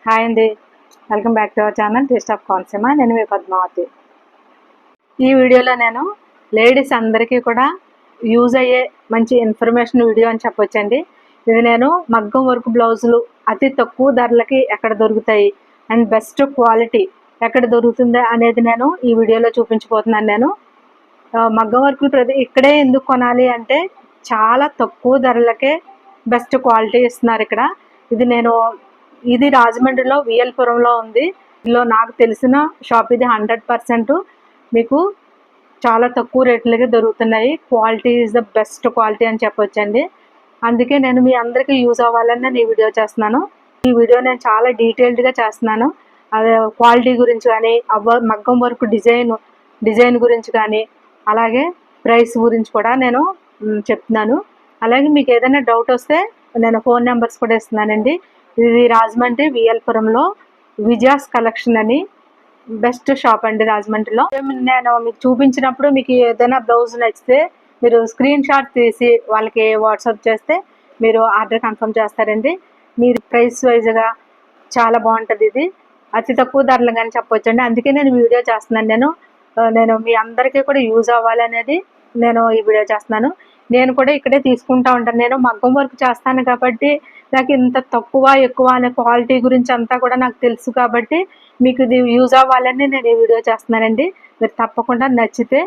Hi అండి, welcome back to our channel taste of Konaseema. నేను మీ పద్మావతి. ఈ వీడియోలో నేను లేడీస్ అందరికీ కూడా యూజ్ అయ్యే మంచి ఇన్ఫర్మేషన్ వీడియో అని చెప్పొచ్చండి. ఇది నేను మగ్గం వర్క్ బ్లౌజులు అతి తక్కువ ధరలకి ఎక్కడ దొరుకుతాయి అండ్ బెస్ట్ క్వాలిటీ ఎక్కడ దొరుకుతుందా అనేది నేను ఈ వీడియోలో చూపించబోతున్నాను. నేను మగ్గం వర్కులు ఇక్కడే ఎందుకు కొనాలి అంటే చాలా తక్కువ ధరలకే బెస్ట్ క్వాలిటీ ఇస్తున్నారు ఇక్కడ. ఇది రాజమండ్రిలో విఎల్పురంలో ఉంది. ఇందులో నాకు తెలిసిన షాప్ ఇది. 100% మీకు చాలా తక్కువ రేట్లకే దొరుకుతున్నాయి. Quality is the best quality అని చెప్పొచ్చండి. అందుకే నేను మీ అందరికీ యూజ్ అవ్వాలని నేను ఈ వీడియో చేస్తున్నాను. ఈ వీడియో నేను చాలా డీటెయిల్డ్గా చేస్తున్నాను. అదే క్వాలిటీ గురించి కానీ, మగ్గం వర్క్ డిజైన్ గురించి కానీ, అలాగే ప్రైస్ గురించి కూడా నేను చెప్తున్నాను. అలాగే మీకు ఏదైనా డౌట్ వస్తే నేను ఫోన్ నెంబర్స్ కూడా ఇస్తున్నానండి. ఇది రాజమండ్రి విఎల్పురంలో విజయాస్ కలెక్షన్ అని బెస్ట్ షాప్ అండి రాజమండ్రిలో. నేను మీకు చూపించినప్పుడు మీకు ఏదైనా బ్లౌజ్ నచ్చితే మీరు స్క్రీన్ షాట్ తీసి వాళ్ళకి వాట్సాప్ చేస్తే మీరు ఆర్డర్ కన్ఫర్మ్ చేస్తారండి. మీరు ప్రైస్ వైజ్గా చాలా బాగుంటుంది. ఇది అతి తక్కువ ధరలు కానీ చెప్పొచ్చండి. అందుకే నేను వీడియో చేస్తున్నాను. నేను మీ అందరికీ కూడా యూజ్ అవ్వాలనేది నేను ఈ వీడియో చేస్తున్నాను. నేను కూడా ఇక్కడే తీసుకుంటా ఉంటాను. నేను మగ్గం వర్క్ చేస్తాను కాబట్టి నాకు ఇంత తక్కువ ఎక్కువ అనే క్వాలిటీ గురించి అంతా కూడా నాకు తెలుసు కాబట్టి మీకు ఇది యూజ్ అవ్వాలని నేను ఈ వీడియో చేస్తున్నానండి. మీరు తప్పకుండా నచ్చితే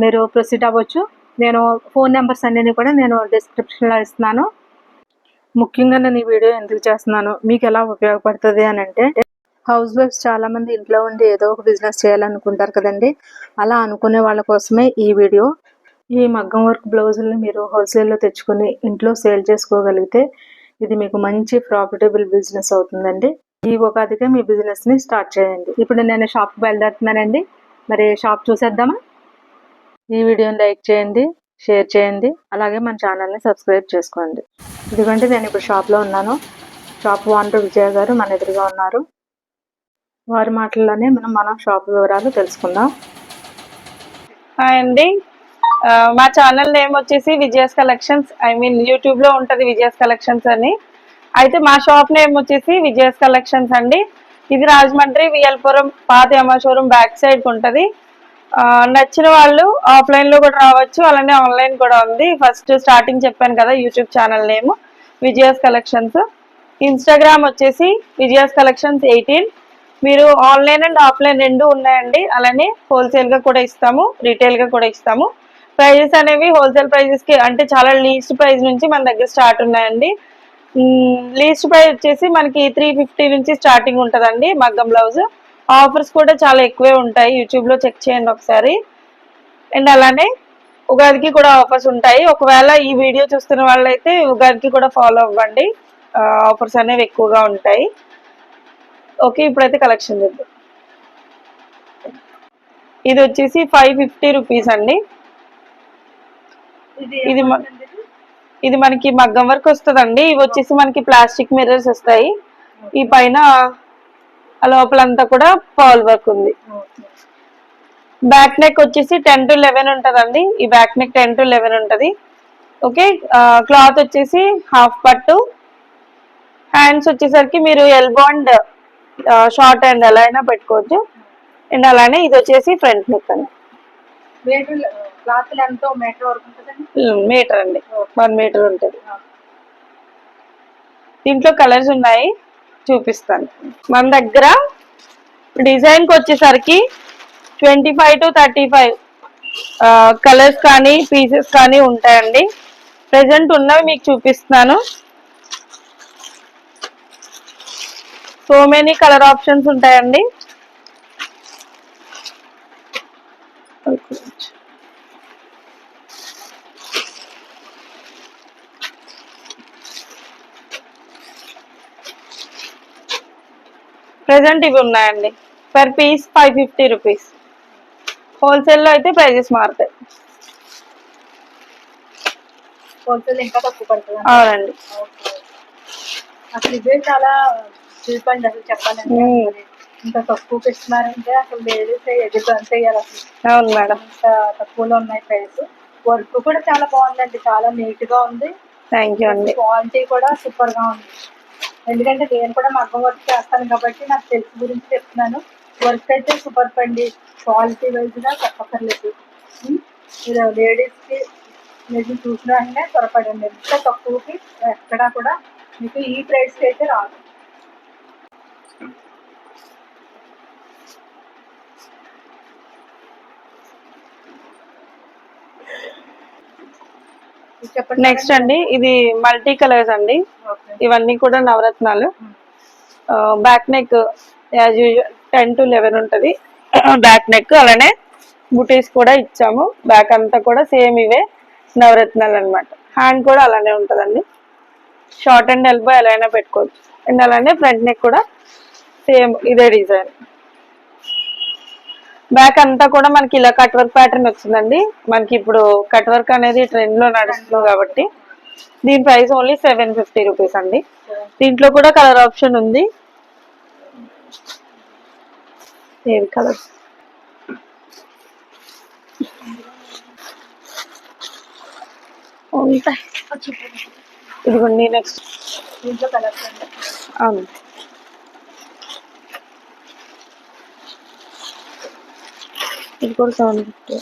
మీరు ప్రొసీడ్ అవ్వచ్చు. నేను ఫోన్ నెంబర్స్ అన్నీ కూడా నేను డిస్క్రిప్షన్లో ఇస్తున్నాను. ముఖ్యంగా నేను ఈ వీడియో ఎందుకు చేస్తున్నాను, మీకు ఎలా ఉపయోగపడుతుంది అని అంటే, హౌస్ వైఫ్స్ చాలామంది ఇంట్లో ఉండి ఏదో ఒక బిజినెస్ చేయాలనుకుంటారు కదండి. అలా అనుకునే వాళ్ళ కోసమే ఈ వీడియో. ఈ మగ్గం వర్క్ బ్లౌజుల్ని మీరు హోల్సేల్లో తెచ్చుకొని ఇంట్లో సేల్ చేసుకోగలిగితే ఇది మీకు మంచి ప్రాఫిటబుల్ బిజినెస్ అవుతుందండి. ఈ ఉగాదిగా మీ బిజినెస్ని స్టార్ట్ చేయండి. ఇప్పుడు నేను షాప్కి బయలుదేరుతున్నానండి. మరి షాప్ చూసేద్దామా? ఈ వీడియోని లైక్ చేయండి, షేర్ చేయండి, అలాగే మన ఛానల్ని సబ్స్క్రైబ్ చేసుకోండి. ఎందుకంటే నేను ఇప్పుడు షాప్లో ఉన్నాను. షాప్ ఓనర్ విజయ గారు మన ఎదురుగా ఉన్నారు. వారి మాటల్లోనే మనం షాప్ వివరాలు తెలుసుకుందాం. హాయ్ అండి, మా ఛానల్ నేమ్ వచ్చేసి విజయాస్ కలెక్షన్స్. యూట్యూబ్లో ఉంటుంది విజయాస్ కలెక్షన్స్ అని. అయితే మా షాప్ నేమ్ వచ్చేసి విజయాస్ కలెక్షన్స్ అండి. ఇది రాజమండ్రి విఎల్పురం పాత యమ షోరూమ్ బ్యాక్ సైడ్ ఉంటుంది. నచ్చిన వాళ్ళు ఆఫ్లైన్లో కూడా రావచ్చు, అలానే ఆన్లైన్ కూడా ఉంది. ఫస్ట్ స్టార్టింగ్ చెప్పాను కదా, YouTube channel name Vijaya's collections. Instagram వచ్చేసి విజయాస్ కలెక్షన్స్ 18. మీరు ఆన్లైన్ అండ్ ఆఫ్లైన్ రెండు ఉన్నాయండి. అలానే హోల్సేల్గా కూడా ఇస్తాము, రీటైల్గా కూడా ఇస్తాము. ప్రైజెస్ అనేవి హోల్సేల్ ప్రైజెస్కి అంటే చాలా లీస్ట్ ప్రైస్ నుంచి మన దగ్గర స్టార్ట్ ఉన్నాయండి. లీస్ట్ ప్రైస్ వచ్చేసి మనకి 350 నుంచి స్టార్టింగ్ ఉంటుందండి మగ్గం బ్లౌజ్. ఆఫర్స్ కూడా చాలా ఎక్కువే ఉంటాయి, యూట్యూబ్లో చెక్ చేయండి ఒకసారి. అండ్ అలానే ఉగాదికి కూడా ఆఫర్స్ ఉంటాయి. ఒకవేళ ఈ వీడియో చూస్తున్న వాళ్ళైతే ఉగాదికి కూడా ఫాలో అవ్వండి, ఆఫర్స్ అనేవి ఎక్కువగా ఉంటాయి. ఓకే, ఇప్పుడైతే కలెక్షన్ చేద్దాం. ఇది వచ్చేసి 550 రూపీస్ అండి. ఇది మనకి మగ్గం వర్క్ వస్తుందండి. ఇవి వచ్చేసి మనకి ప్లాస్టిక్ మిర్రర్స్ వస్తాయి. ఈ పైన లోపలంతా కూడా పర్ల్ వర్క్ ఉంది. బ్యాక్ నెక్ వచ్చేసి 10 to 11 ఉంటుందండి. ఈ బ్యాక్ నెక్ 10 to 11 ఉంటుంది. ఓకే, క్లాత్ వచ్చేసి హాఫ్ పట్టు. హ్యాండ్స్ వచ్చేసరికి మీరు ఎల్బో అండ్ షార్ట్ హ్యాండ్ ఎలా అయినా పెట్టుకోవచ్చు. అండ్ అలానే ఇది వచ్చేసి ఫ్రంట్ నెక్ అండి. మీటర్ అండి, 1 మీటర్ ఉంటుంది. దీంట్లో కలర్స్ ఉన్నాయి, చూపిస్తాను. మన దగ్గర డిజైన్కి వచ్చేసరికి 25 to 35 కలర్స్ కానీ పీసెస్ కానీ ఉంటాయండి. ప్రెజెంట్ ఉన్నవి మీకు చూపిస్తున్నాను. సో మెనీ కలర్ ఆప్షన్స్ ఉంటాయండి. ప్రెజెంట్ ఇవి ఉన్నాయండి. Per piece 550 rupees. హోల్సేల్లో అయితే ప్రైజెస్ మారుతాయి. హోల్సేల్ ఇంకా తక్కువ పడుతుంది. అవునండి. అసలు ఇదే చాలా చీప్ అండి. అసలు చెప్పాలంటే ఇంత తక్కువకి ఇస్తున్నారంటే అసలు లేడీస్ ఎదురు చేయాలి. అసలు అవును మేడం, ఇంత తక్కువలో ఉన్నాయి ప్రైస్. వర్క్ కూడా చాలా బాగుందండి, చాలా నీట్ గా ఉంది. థ్యాంక్ యూ అండి. క్వాలిటీ కూడా సూపర్ గా ఉంది. ఎందుకంటే నేను కూడా మగ్గం వర్క్ చేస్తాను కాబట్టి నాకు తెలిసి గురించి చెప్తున్నాను. వర్క్ అయితే సూపర్ అండి, క్వాలిటీ వైజ్గా చెప్పక్కర్లేదు. మీరు లేడీస్కి మీరు చూసిన వెంటనే త్వరపడండి. ఎంత తక్కువకి ఎక్కడా కూడా మీకు ఈ ప్రైస్కి అయితే రాదు. చెప్పండి. నెక్స్ట్ అండి ఇది మల్టీ కలర్స్ అండి, ఓకే. ఇవన్నీ కూడా నవరత్నాలు. Back neck as usual 10 to 11 ఉంటుంది బ్యాక్ నెక్. అలానే బుటీస్ కూడా ఇచ్చాము. బ్యాక్ అంతా కూడా సేమ్ ఇవే నవరత్నాలు అన్నమాట. హ్యాండ్ కూడా అలానే ఉంటుందండి, షార్ట్ అండ్ ఎల్బో ఎలా అయినా పెట్టుకోవచ్చు. అండ్ అలానే ఫ్రంట్ నెక్ కూడా సేమ్ ఇదే డిజైన్. బ్యాక్ అంతా కూడా మనకి ఇలా కట్ వర్క్ ప్యాటర్న్ వచ్చిందండి. మనకి ఇప్పుడు కట్ వర్క్ అనేది ట్రెండ్ లో నడుస్తుంది కాబట్టి దీని ప్రైస్ ఓన్లీ 750 రూపీస్ అండి. దీంట్లో కూడా కలర్ ఆప్షన్ ఉంది. ఏది కలర్ ఉంటాయి ఇదిగోండి. నెక్స్ట్ దీంట్లో కలర్స్ అండి. అవును, ఇది కూడా 750.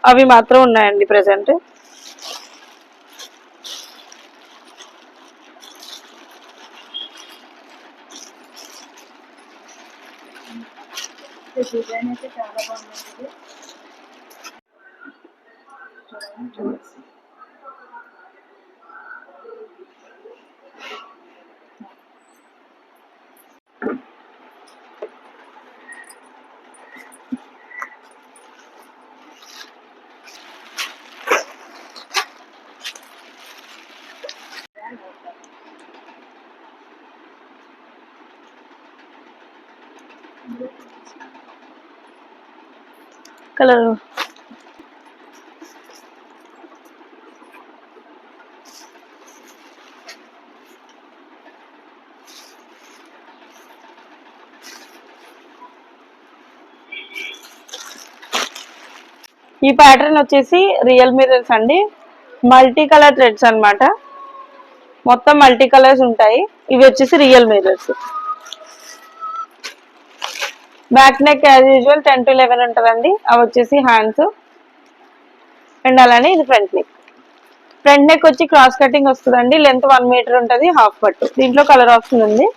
అవి మాత్రం ఉన్నాయండి ప్రెసెంట్. డిజైన్ అయితే చాలా బాగుంది. కలర్ ఈ ప్యాటర్న్ వచ్చేసి రియల్ మిర్రర్స్ అండి, మల్టీ కలర్ థ్రెడ్స్ అన్నమాట. మొత్తం మల్టీ కలర్స్ ఉంటాయి. ఇవి వచ్చేసి real mirrors. Back neck as usual 10 to 11 ఉంటుందండి. అవి వచ్చేసి హ్యాండ్స్. అండ్ అలానే ఇది ఫ్రంట్ నెక్. ఫ్రంట్ నెక్ వచ్చి క్రాస్ కటింగ్ వస్తుందండి. లెంత్ 1 మీటర్ ఉంటుంది, హాఫ్ పట్టు. దీంట్లో కలర్ ఆప్షన్ ఉంది.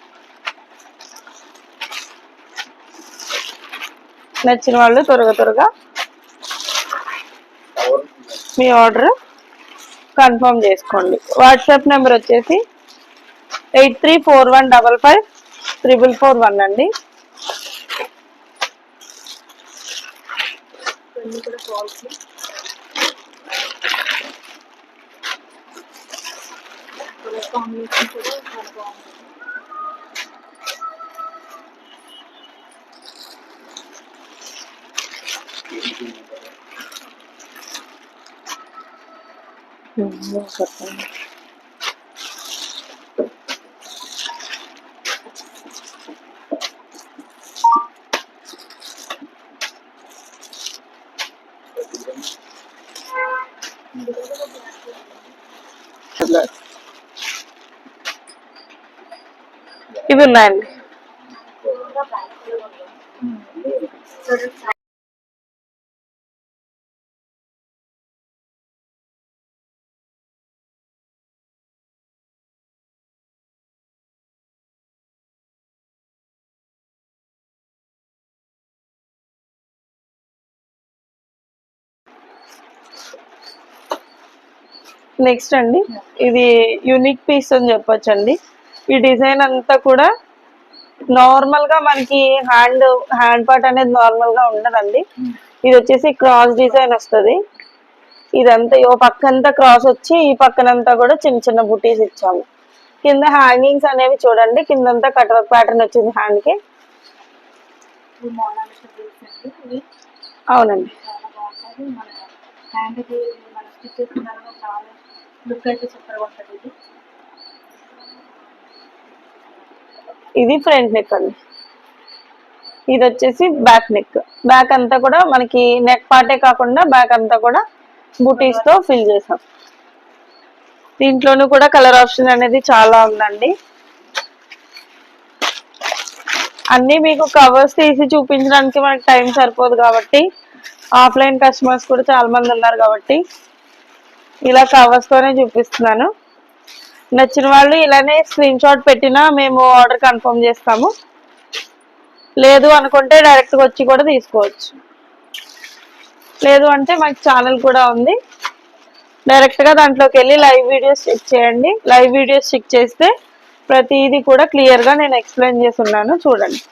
నచ్చిన వాళ్ళు త్వరగా మీ ఆర్డర్ కన్ఫర్మ్ చేసుకోండి. వాట్సాప్ నెంబర్ వచ్చేసి 8341554441 అండి. కాంబినేషన్ కూడా చాలా బాగుంది. ఇవి ఉన్నాయండి. నెక్స్ట్ అండి ఇది యూనిక్ పీస్ అని చెప్పొచ్చండి. ఈ డిజైన్ అంతా కూడా నార్మల్ గా మనకి హ్యాండ్ పార్ట్ అనేది నార్మల్ గా ఉండదండి. ఇది వచ్చేసి క్రాస్ డిజైన్ వస్తుంది. ఇదంతా ఓ పక్కంతా క్రాస్ వచ్చి ఈ పక్కనంతా కూడా చిన్న చిన్న బుటీస్ ఇచ్చాము. కింద హ్యాంగింగ్స్ అనేవి చూడండి, కిందంతా కట్ వర్క్ ప్యాటర్న్ వచ్చింది హ్యాండ్ కి. అవునండి. చాలా బాగుంటుంది. మన హ్యాండ్కి మన స్టిచ్ చేసుకున్న చాలా లుక్ అయితే సూపర్గా ఉంటుంది. ఇది ఫ్రంట్ నెక్ అండి. ఇది వచ్చేసి బ్యాక్ నెక్. బ్యాక్ అంతా కూడా మనకి నెక్ పార్టే కాకుండా బ్యాక్ అంతా కూడా బూటీస్ తో ఫిల్ చేసాం. దీంట్లోనూ కూడా కలర్ ఆప్షన్ అనేది చాలా ఉందండి. అన్ని మీకు కవర్స్ తీసి చూపించడానికి మనకి టైం సరిపోదు కాబట్టి, ఆఫ్లైన్ కస్టమర్స్ కూడా చాలా మంది ఉన్నారు కాబట్టి ఇలా కవర్స్ తోనే చూపిస్తున్నాను. నచ్చిన వాళ్ళు ఇలానే స్క్రీన్ షాట్ పెట్టినా మేము ఆర్డర్ కన్ఫర్మ్ చేస్తాము. లేదు అనుకుంటే డైరెక్ట్గా వచ్చి కూడా తీసుకోవచ్చు. లేదు అంటే మాకు ఛానల్ కూడా ఉంది, డైరెక్ట్గా దాంట్లోకి వెళ్ళి లైవ్ వీడియోస్ చెక్ చేయండి. లైవ్ వీడియోస్ చెక్ చేస్తే ప్రతిదీ కూడా క్లియర్గా నేను ఎక్స్ప్లెయిన్ చేసి ఉన్నాను, చూడండి.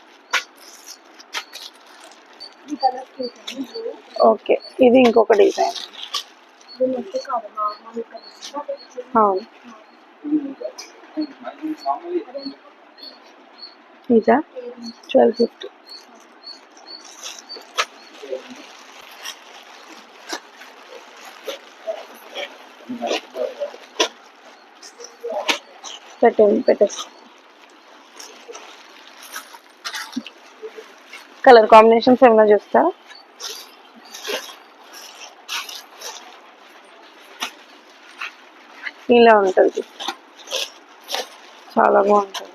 ఓకే, ఇది ఇంకొక డిజైన్. అవును, ఇదా 1250. పెట్టేసి కలర్ కాంబినేషన్స్ ఏమైనా చూస్తా. ఇలా ఉంటుంది, చాలా బాగుంటుంది.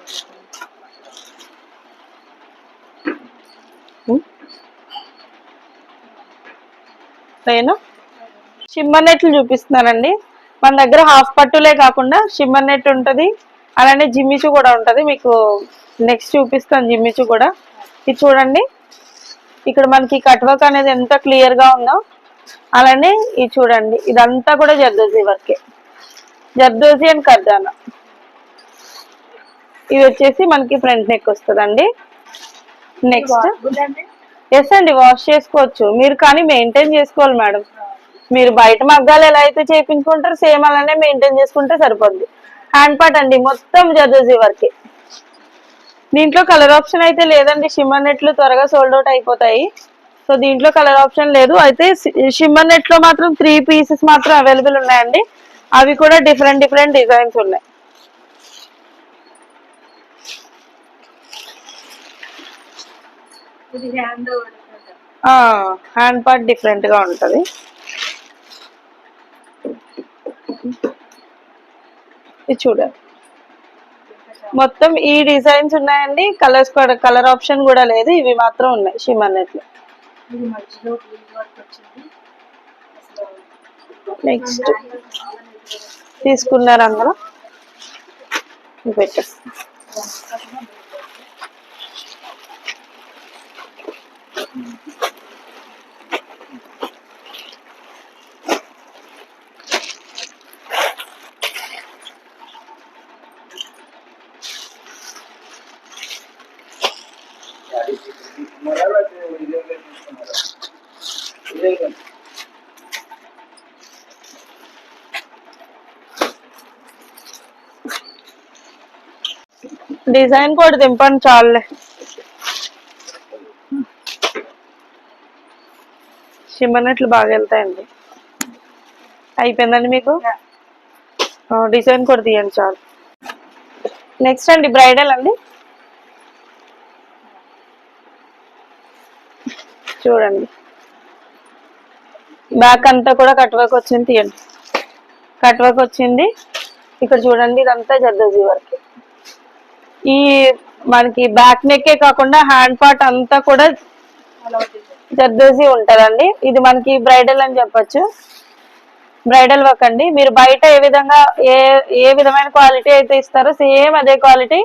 నేను షిమ్మర్ నెట్లు చూపిస్తున్నానండి. మన దగ్గర హాఫ్ పట్టులే కాకుండా షిమ్మర్ నెట్ ఉంటుంది, అలానే జిమ్మిచు కూడా ఉంటుంది. మీకు నెక్స్ట్ చూపిస్తాను జిమ్మిచు కూడా. ఇది చూడండి, ఇక్కడ మనకి కట్ వర్క్ అనేది ఎంత క్లియర్ గా ఉందో, అలానే ఇది చూడండి, ఇదంతా కూడా జర్దోజీ వర్కే, జర్దోజీ అండ్ కర్దానా. ఇది వచ్చేసి మనకి ఫ్రంట్ నెక్ వస్తుందండి. నెక్స్ట్ ఎస్ అండి, వాష్ చేసుకోవచ్చు మీరు, కానీ మెయింటైన్ చేసుకోవాలి మేడం. మీరు బయట మగ్గాలు ఎలా అయితే చేయించుకుంటారో సేమ్ అలానే మెయింటైన్ చేసుకుంటే సరిపోద్ది. హ్యాండ్ పార్ట్ అండి మొత్తం జర్దోజీ వర్కే. దీంట్లో కలర్ ఆప్షన్ అయితే లేదండి, షిమ్మర్ నెట్లు త్వరగా సోల్డ్ అవుట్ అయిపోతాయి. సో దీంట్లో కలర్ ఆప్షన్ లేదు. అయితే షిమ్మర్ నెట్ లో మాత్రం 3 పీసెస్ మాత్రం అవైలబుల్ ఉన్నాయండి. అవి కూడా డిఫరెంట్ డిజైన్స్ ఉన్నాయి. హ్యాండ్ పార్ట్ డిఫరెంట్ గా ఉంటది. ఇది చూడండి, మొత్తం ఈ డిజైన్స్ ఉన్నాయండి. కలర్స్ కూడా, కలర్ ఆప్షన్ కూడా లేదు, ఇవి మాత్రం ఉన్నాయి షిమ్మర్ నెట్ లో. నెక్స్ట్ తీసుకున్నారు అందరూ, పెట్టేస్తా. డిజైన్ కూడా దింపండి చాలులే. షిమ్మర్ నెట్లు బాగా వెళ్తాయండి. అయిపోయిందండి మీకు, డిజైన్ కూడా తీయండి చాలు. నెక్స్ట్ అండి బ్రైడల్ అండి, చూడండి. బ్యాక్ అంతా కూడా కట్ వర్క్ వచ్చింది, తీయండి. కట్ వర్క్ వచ్చింది. ఇక్కడ చూడండి, ఇదంతా జర్దోజీ వర్క్. ఈ మనకి బ్యాక్ నెక్కే కాకుండా హ్యాండ్ పార్ట్ అంతా కూడా జర్దోజీ ఉంటదండి. ఇది మనకి బ్రైడల్ అని చెప్పొచ్చు, బ్రైడల్ వర్క్ అండి. మీరు బయట ఏ విధమైన క్వాలిటీ అయితే ఇస్తారో సేమ్ అదే క్వాలిటీ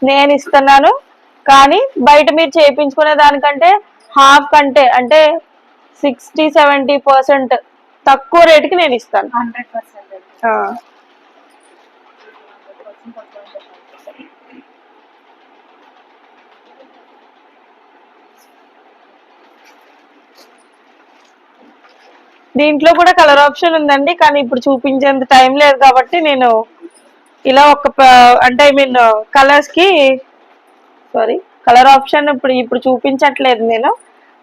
నేను ఇస్తున్నాను. కానీ బయట మీరు చేయించుకునే దానికంటే హాఫ్ కంటే, అంటే 60-70% తక్కువ రేటుకి నేను ఇస్తాను. 100%. దీంట్లో కూడా కలర్ ఆప్షన్ ఉందండి, కానీ ఇప్పుడు చూపించేంత టైం లేదు కాబట్టి నేను ఇలా అంటే ఐ మీన్ కలర్స్ కి కలర్ ఆప్షన్ ఇప్పుడు చూపించట్లేదు. నేను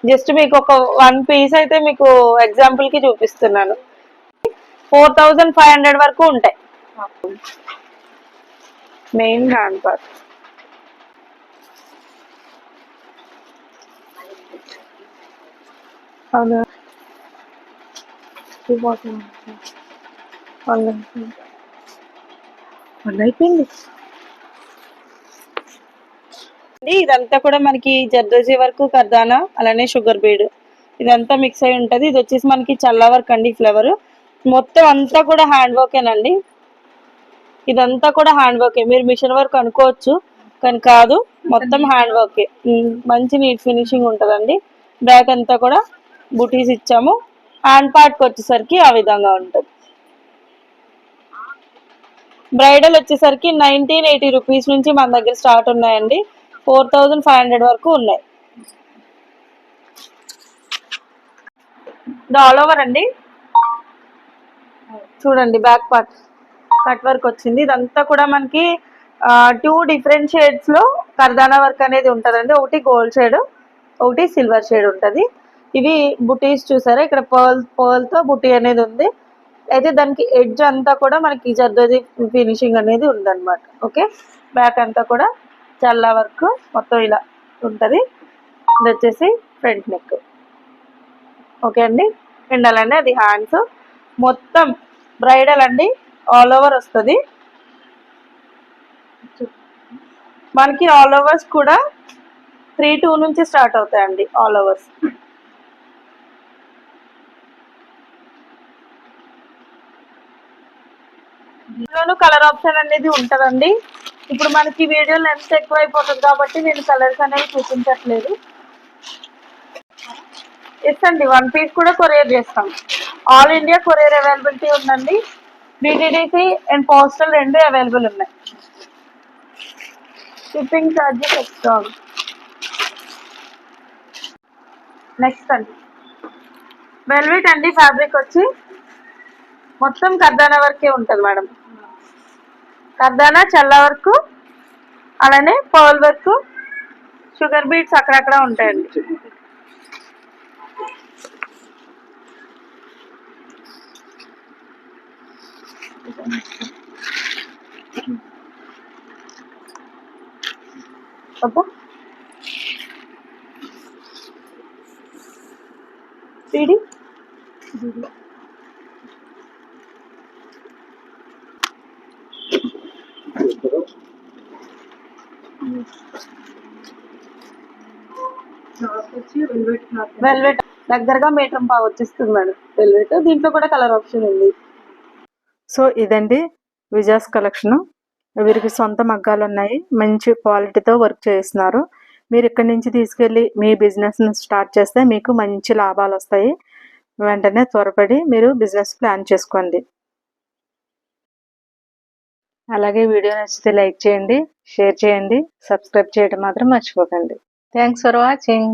జస్ట్ మీకు ఒక 1 పీస్ అయితే మీకు ఎగ్జాంపుల్ కి చూపిస్తున్నాను. 4500 వరకు ఉంటాయి. మెయిన్ హ్యాండ్ పార్ట్ అవునా అయిపోయింది. ఇదంతా కూడా మనకి జర్దోజీ వరకు కర్దానా అలానే షుగర్ బీడ్ ఇదంతా మిక్స్ అయి ఉంటది. ఇది వచ్చేసి మనకి చల్ల వర్క్ అండి. ఫ్లేవర్ మొత్తం అంతా కూడా హ్యాండ్ వర్కేనండి. ఇదంతా కూడా హ్యాండ్ వర్కే. మీరు మిషన్ వర్క్ అనుకోవచ్చు కానీ కాదు, మొత్తం హ్యాండ్ వర్కే. మంచి నీట్ ఫినిషింగ్ ఉంటుందండి. బ్యాక్ అంతా కూడా బుటీస్ ఇచ్చాము. హ్యాండ్ పార్ట్కి వచ్చేసరికి ఆ విధంగా ఉంటుంది. బ్రైడల్ వచ్చేసరికి 1980 రూపీస్ నుంచి మన దగ్గర స్టార్ట్ ఉన్నాయండి. 4500 వరకు ఉన్నాయి. ఇది ఆల్ ఓవర్ అండి. చూడండి బ్యాక్ పార్ట్ కట్ వర్క్ వచ్చింది. ఇదంతా కూడా మనకి 2 డిఫరెంట్ షేడ్స్ లో కర్దానా వర్క్ అనేది ఉంటదండి. ఒకటి గోల్డ్ షేడ్, ఒకటి సిల్వర్ షేడ్ ఉంటది. ఇవి బుటీస్ చూసారా, ఇక్కడ పర్ల్ తో బుటీ అనేది ఉంది. అయితే దానికి ఎడ్జ్ అంతా కూడా మనకి జర్దోజీ ఫినిషింగ్ అనేది ఉందన్నమాట. ఓకే, బ్యాక్ అంతా కూడా చల్లా వర్క్ మొత్తం ఇలా ఉంటది. ఇది వచ్చేసి ఫ్రంట్ నెక్. ఓకే అండి, పిండాలండి. అది హ్యాండ్స్ మొత్తం బ్రైడల్ అండి, ఆల్ ఓవర్ వస్తుంది మనకి. ఆల్ ఓవర్స్ కూడా 32 నుంచి స్టార్ట్ అవుతాయండి. ఆల్ ఓవర్స్ ఇందులోనూ కలర్ ఆప్షన్ అనేది ఉంటుందండి. ఇప్పుడు మనకి వీడియో లెంత్ ఎక్కువ అయిపోతుంది కాబట్టి నేను కలర్స్ అనేవి చూపించట్లేదు. ఎస్ అండి, 1 పీస్ కూడా కొరియర్ చేస్తాం. ఆల్ ఇండియా కొరియర్ అవైలబిలిటీ ఉందండి. డిటిడిసి అండ్ పోస్టల్ రెండు అవైలబుల్ ఉన్నాయి. Shipping charges extra. నెక్స్ట్ అండి వెల్వెట్ అండి. ఫ్యాబ్రిక్ వచ్చి మొత్తం కర్దానా వర్కే ఉంటుంది మేడం. కర్దానా, చల్ల వర్క్, అలానే పర్ల్ వర్క్, షుగర్ బీట్స్ అక్కడక్కడ ఉంటాయండి. ఓకే, ఇది వెల్వెట్ దగ్గరగా మీటర్ పావు వచ్చేస్తుంది మేడం. వెల్వెట్ దీంట్లో కూడా కలర్ ఆప్షన్ ఉంది. సో ఇదండి విజయాస్ కలెక్షన్. వీరికి సొంత మగ్గాలు ఉన్నాయి, మంచి క్వాలిటీతో వర్క్ చేస్తున్నారు. మీరు ఇక్కడి నుంచి తీసుకెళ్ళి మీ బిజినెస్ని స్టార్ట్ చేస్తే మీకు మంచి లాభాలు వస్తాయి. వెంటనే త్వరపడి మీరు బిజినెస్ ప్లాన్ చేసుకోండి. అలాగే వీడియో నచ్చితే లైక్ చేయండి, షేర్ చేయండి, సబ్స్క్రైబ్ చేయడం మాత్రం మర్చిపోకండి. Thanks for watching.